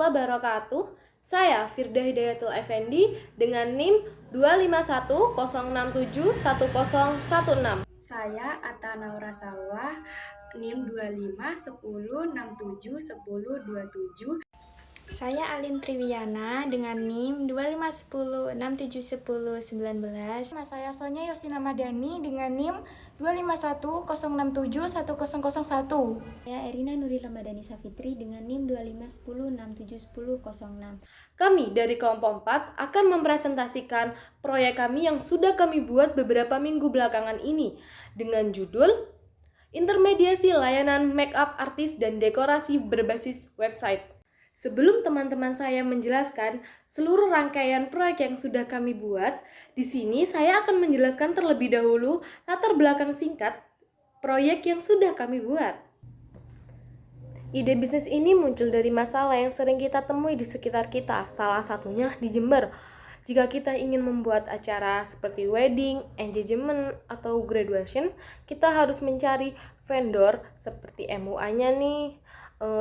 warahmatullahi wabarakatuh. Saya Firda Hidayatul Effendi dengan NIM 25106710116. Saya Atta Naura Salwah, NIM 2510671027. Saya Alin Triwiana dengan NIM 2510671019. Saya Sonya Yosina Madani dengan NIM 25106710001. Saya Erina Nuri Ramadhani Safitri dengan NIM 2510671006. Kami dari kelompok 4 akan mempresentasikan proyek kami yang sudah kami buat beberapa minggu belakangan ini dengan judul Intermediasi Layanan Makeup Artis dan Dekorasi Berbasis Website. Sebelum teman-teman saya menjelaskan seluruh rangkaian proyek yang sudah kami buat, di sini saya akan menjelaskan terlebih dahulu latar belakang singkat proyek yang sudah kami buat. Ide bisnis ini muncul dari masalah yang sering kita temui di sekitar kita, salah satunya di Jember. Jika kita ingin membuat acara seperti wedding, engagement, atau graduation, kita harus mencari vendor seperti MUA-nya nih,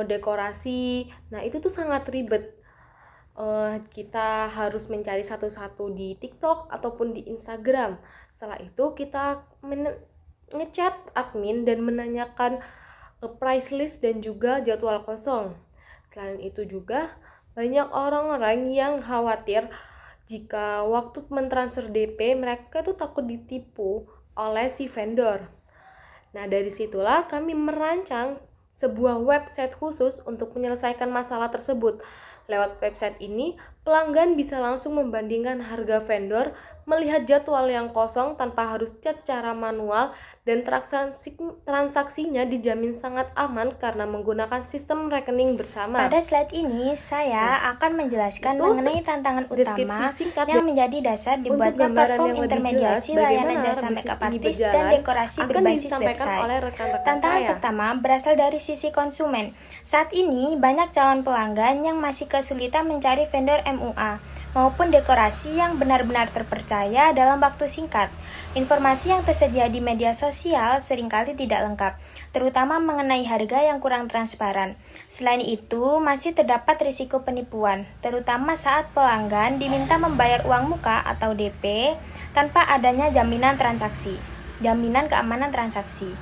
dekorasi. Nah, itu tuh sangat ribet. Kita harus mencari satu-satu di TikTok ataupun di Instagram. Setelah itu kita ngechat admin dan menanyakan price list dan juga jadwal kosong. Selain itu juga banyak orang-orang yang khawatir jika waktu mentransfer DP mereka tuh takut ditipu oleh si vendor. Nah, dari situlah kami merancang sebuah website khusus untuk menyelesaikan masalah tersebut. Lewat website ini, pelanggan bisa langsung membandingkan harga vendor, melihat jadwal yang kosong tanpa harus chat secara manual, dan transaksinya dijamin sangat aman karena menggunakan sistem rekening bersama. Pada slide ini, saya akan menjelaskan mengenai tantangan utama yang menjadi dasar dibuatnya platform intermediasi layanan jasa makeup artis dan dekorasi berbasis website. Tantangan pertama berasal dari sisi konsumen. Saat ini, banyak calon pelanggan yang masih kesulitan mencari vendor MUA maupun dekorasi yang benar-benar terpercaya dalam waktu singkat. Informasi yang tersedia di media sosial seringkali tidak lengkap, terutama mengenai harga yang kurang transparan. Selain itu, masih terdapat risiko penipuan, terutama saat pelanggan diminta membayar uang muka atau DP tanpa adanya jaminan keamanan transaksi.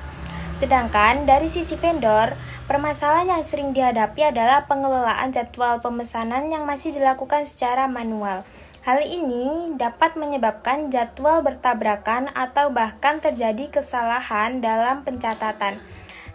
Sedangkan dari sisi vendor, permasalahan yang sering dihadapi adalah pengelolaan jadwal pemesanan yang masih dilakukan secara manual. Hal ini dapat menyebabkan jadwal bertabrakan atau bahkan terjadi kesalahan dalam pencatatan.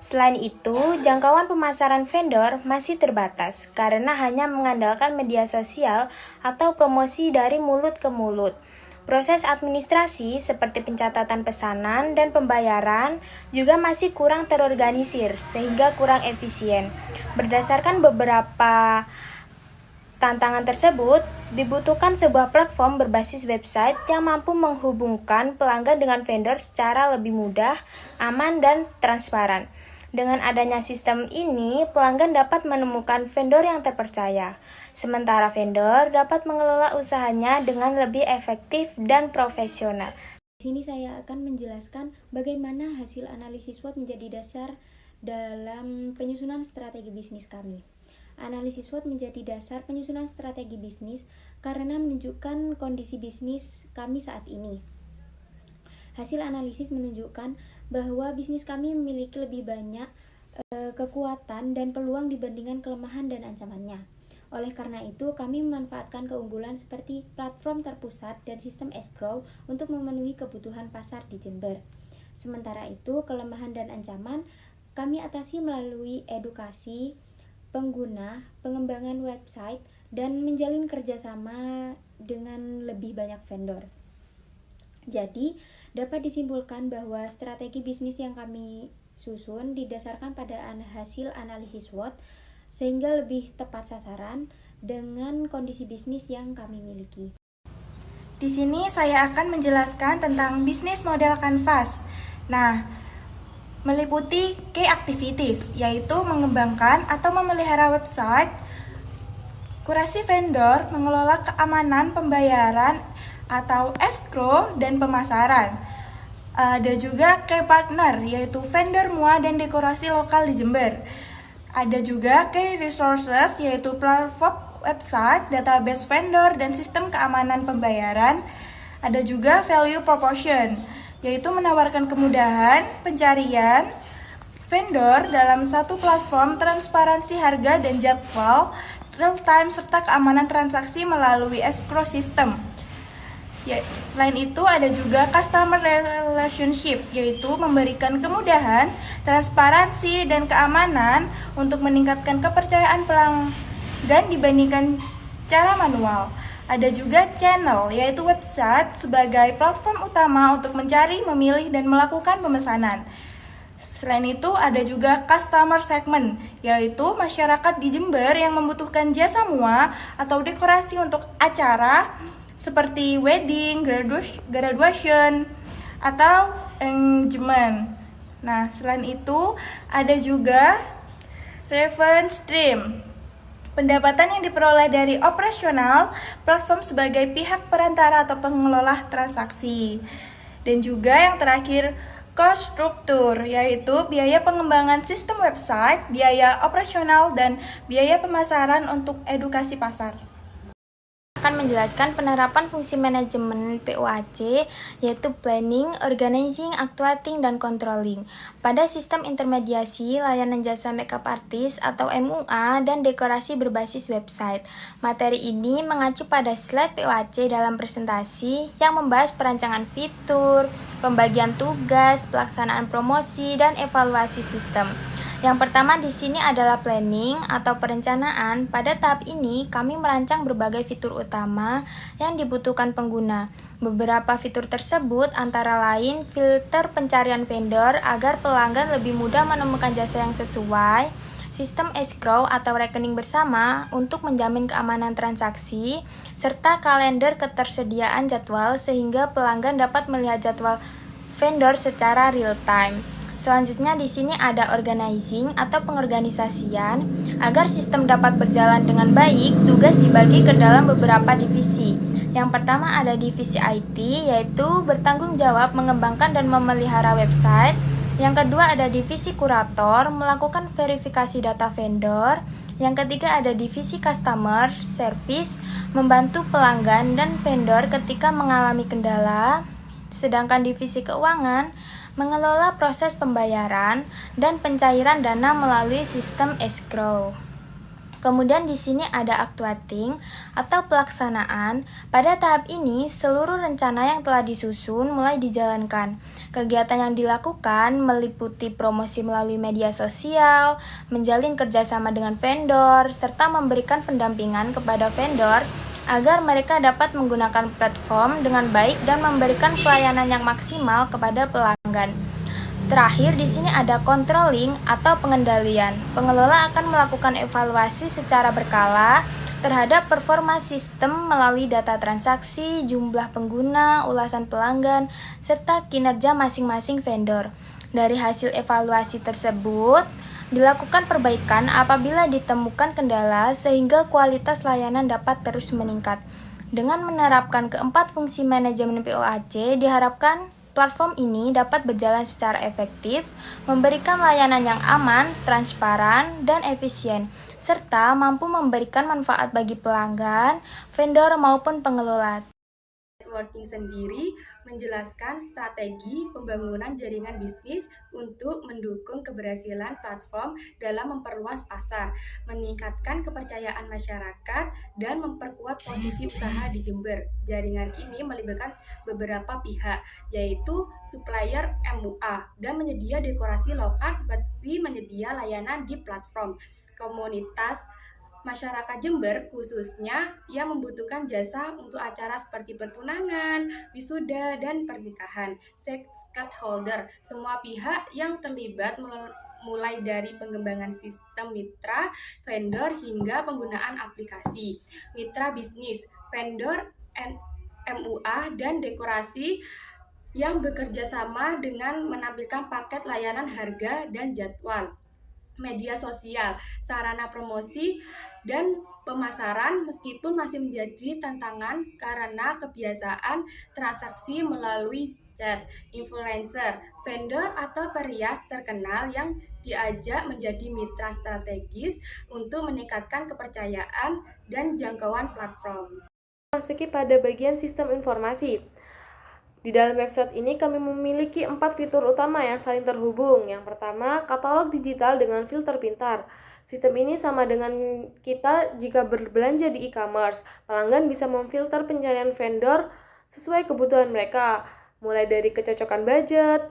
Selain itu, jangkauan pemasaran vendor masih terbatas karena hanya mengandalkan media sosial atau promosi dari mulut ke mulut. Proses administrasi seperti pencatatan pesanan dan pembayaran juga masih kurang terorganisir sehingga kurang efisien. Berdasarkan beberapa tantangan tersebut, dibutuhkan sebuah platform berbasis website yang mampu menghubungkan pelanggan dengan vendor secara lebih mudah, aman, dan transparan. Dengan adanya sistem ini, pelanggan dapat menemukan vendor yang terpercaya, sementara vendor dapat mengelola usahanya dengan lebih efektif dan profesional. Di sini saya akan menjelaskan bagaimana hasil analisis SWOT menjadi dasar dalam penyusunan strategi bisnis kami. Analisis SWOT menjadi dasar penyusunan strategi bisnis karena menunjukkan kondisi bisnis kami saat ini. Hasil analisis menunjukkan bahwa bisnis kami memiliki lebih banyak kekuatan dan peluang dibandingkan kelemahan dan ancamannya. Oleh karena itu, kami memanfaatkan keunggulan seperti platform terpusat dan sistem escrow untuk memenuhi kebutuhan pasar di Jember. Sementara itu, kelemahan dan ancaman kami atasi melalui edukasi pengguna, pengembangan website, dan menjalin kerjasama dengan lebih banyak vendor. Jadi, dapat disimpulkan bahwa strategi bisnis yang kami susun didasarkan pada hasil analisis SWOT sehingga lebih tepat sasaran dengan kondisi bisnis yang kami miliki. Di sini saya akan menjelaskan tentang bisnis model Canvas. Nah, meliputi key activities, yaitu mengembangkan atau memelihara website, kurasi vendor, mengelola keamanan pembayaran atau escrow, dan pemasaran. Ada juga key partner, yaitu vendor MUA dan dekorasi lokal di Jember. Ada juga key resources, yaitu platform website, database vendor, dan sistem keamanan pembayaran. Ada juga value proposition, yaitu menawarkan kemudahan pencarian vendor dalam satu platform, transparansi harga dan jadwal, real time, serta keamanan transaksi melalui escrow system. Selain itu ada juga customer relationship, yaitu memberikan kemudahan, transparansi, dan keamanan untuk meningkatkan kepercayaan pelanggan dibandingkan cara manual. Ada juga channel, yaitu website sebagai platform utama untuk mencari, memilih, dan melakukan pemesanan. Selain itu ada juga customer segment, yaitu masyarakat di Jember yang membutuhkan jasa MUA atau dekorasi untuk acara seperti wedding, graduation, atau engagement. Nah, selain itu ada juga revenue stream, pendapatan yang diperoleh dari operasional platform sebagai pihak perantara atau pengelola transaksi. Dan juga yang terakhir, cost struktur, yaitu biaya pengembangan sistem website, biaya operasional, dan biaya pemasaran untuk edukasi pasar. Akan menjelaskan penerapan fungsi manajemen POAC, yaitu planning, organizing, actuating, dan controlling pada sistem intermediasi layanan jasa makeup artist atau MUA dan dekorasi berbasis website. Materi ini mengacu pada slide POAC dalam presentasi yang membahas perancangan fitur, pembagian tugas, pelaksanaan promosi, dan evaluasi sistem. Yang pertama di sini adalah planning atau perencanaan. Pada tahap ini, kami merancang berbagai fitur utama yang dibutuhkan pengguna. Beberapa fitur tersebut antara lain filter pencarian vendor agar pelanggan lebih mudah menemukan jasa yang sesuai, sistem escrow atau rekening bersama untuk menjamin keamanan transaksi, serta kalender ketersediaan jadwal sehingga pelanggan dapat melihat jadwal vendor secara real time. Selanjutnya di sini ada organizing atau pengorganisasian. Agar sistem dapat berjalan dengan baik, tugas dibagi ke dalam beberapa divisi. Yang pertama ada divisi IT, yaitu bertanggung jawab mengembangkan dan memelihara website. Yang kedua ada divisi kurator, melakukan verifikasi data vendor. Yang ketiga ada divisi customer service, membantu pelanggan dan vendor ketika mengalami kendala. Sedangkan divisi keuangan mengelola proses pembayaran dan pencairan dana melalui sistem escrow. Kemudian di sini ada actuating atau pelaksanaan. Pada tahap ini, seluruh rencana yang telah disusun mulai dijalankan. Kegiatan yang dilakukan meliputi promosi melalui media sosial, menjalin kerjasama dengan vendor, serta memberikan pendampingan kepada vendor agar mereka dapat menggunakan platform dengan baik dan memberikan pelayanan yang maksimal kepada pelanggan. Terakhir di sini ada controlling atau pengendalian. Pengelola akan melakukan evaluasi secara berkala terhadap performa sistem melalui data transaksi, jumlah pengguna, ulasan pelanggan, serta kinerja masing-masing vendor. Dari hasil evaluasi tersebut, dilakukan perbaikan apabila ditemukan kendala sehingga kualitas layanan dapat terus meningkat. Dengan menerapkan keempat fungsi manajemen POAC, diharapkan platform ini dapat berjalan secara efektif, memberikan layanan yang aman, transparan, dan efisien, serta mampu memberikan manfaat bagi pelanggan, vendor, maupun pengelola. Networking sendiri menjelaskan strategi pembangunan jaringan bisnis untuk mendukung keberhasilan platform dalam memperluas pasar, meningkatkan kepercayaan masyarakat, dan memperkuat posisi usaha di Jember. Jaringan ini melibatkan beberapa pihak, yaitu supplier MUA dan menyedia dekorasi lokal seperti menyedia layanan di platform, komunitas masyarakat Jember khususnya yang membutuhkan jasa untuk acara seperti pertunangan, wisuda, dan pernikahan. Stakeholder, semua pihak yang terlibat mulai dari pengembangan sistem mitra, vendor, hingga penggunaan aplikasi. Mitra bisnis, vendor, MUA, dan dekorasi yang bekerja sama dengan menampilkan paket layanan harga dan jadwal. Media sosial, sarana promosi, dan pemasaran meskipun masih menjadi tantangan karena kebiasaan transaksi melalui chat, influencer, vendor atau perias terkenal yang diajak menjadi mitra strategis untuk meningkatkan kepercayaan dan jangkauan platform. Masuki pada bagian sistem informasi. Di dalam website ini kami memiliki 4 fitur utama yang saling terhubung. Yang pertama, katalog digital dengan filter pintar. Sistem ini sama dengan kita jika berbelanja di e-commerce. Pelanggan bisa memfilter pencarian vendor sesuai kebutuhan mereka, mulai dari kecocokan budget,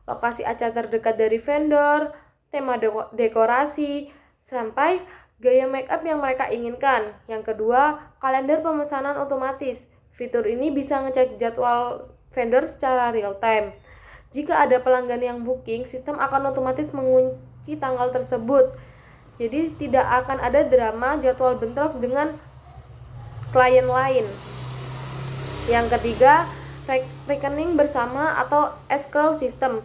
lokasi acara terdekat dari vendor, tema dekorasi, sampai gaya make up yang mereka inginkan. Yang kedua, kalender pemesanan otomatis. Fitur ini bisa ngecek jadwal vendor secara real time. Jika ada pelanggan yang booking, sistem akan otomatis mengunci tanggal tersebut. Jadi tidak akan ada drama jadwal bentrok dengan klien lain. Yang ketiga, rekening bersama atau escrow system.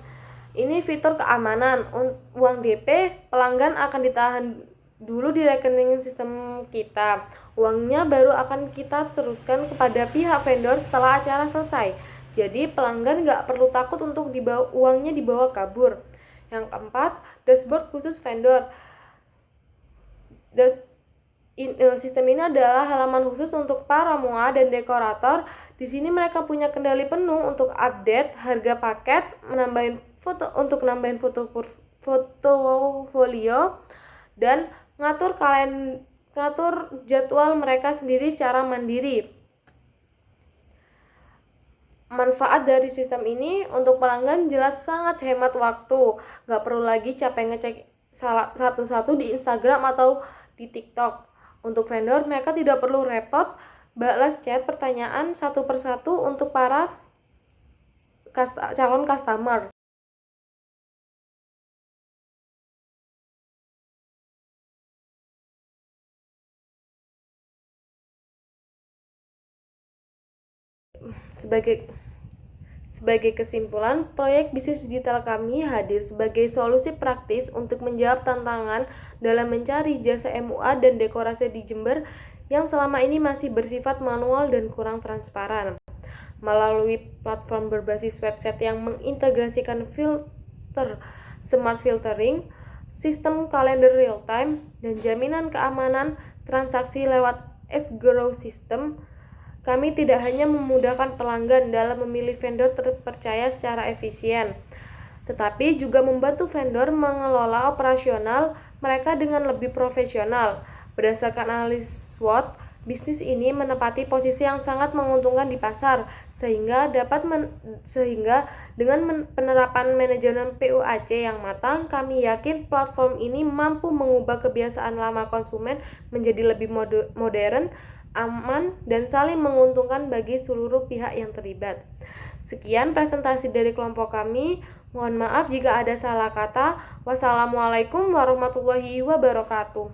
Ini fitur keamanan. Uang DP pelanggan akan ditahan dulu di rekening sistem kita. Uangnya baru akan kita teruskan kepada pihak vendor setelah acara selesai. Jadi pelanggan nggak perlu takut untuk uangnya dibawa kabur. Yang keempat, dashboard khusus vendor. Sistem ini adalah halaman khusus untuk para MUA dan dekorator. Di sini mereka punya kendali penuh untuk update harga paket, nambahin fotofolio, dan ngatur jadwal mereka sendiri secara mandiri. Manfaat dari sistem ini untuk pelanggan jelas sangat hemat waktu. Nggak perlu lagi capek ngecek satu-satu di Instagram atau di TikTok. Untuk vendor, mereka tidak perlu repot balas chat pertanyaan satu persatu untuk para calon customer. Sebagai kesimpulan, proyek bisnis digital kami hadir sebagai solusi praktis untuk menjawab tantangan dalam mencari jasa MUA dan dekorasi di Jember yang selama ini masih bersifat manual dan kurang transparan. Melalui platform berbasis website yang mengintegrasikan filter smart filtering, sistem kalender real time, dan jaminan keamanan transaksi lewat escrow system, kami tidak hanya memudahkan pelanggan dalam memilih vendor terpercaya secara efisien, tetapi juga membantu vendor mengelola operasional mereka dengan lebih profesional. Berdasarkan analisis SWOT, bisnis ini menempati posisi yang sangat menguntungkan di pasar, sehingga dengan penerapan manajemen PUAC yang matang, kami yakin platform ini mampu mengubah kebiasaan lama konsumen menjadi lebih modern, aman, dan saling menguntungkan bagi seluruh pihak yang terlibat. Sekian presentasi dari kelompok kami. Mohon maaf jika ada salah kata. Wassalamualaikum warahmatullahi wabarakatuh.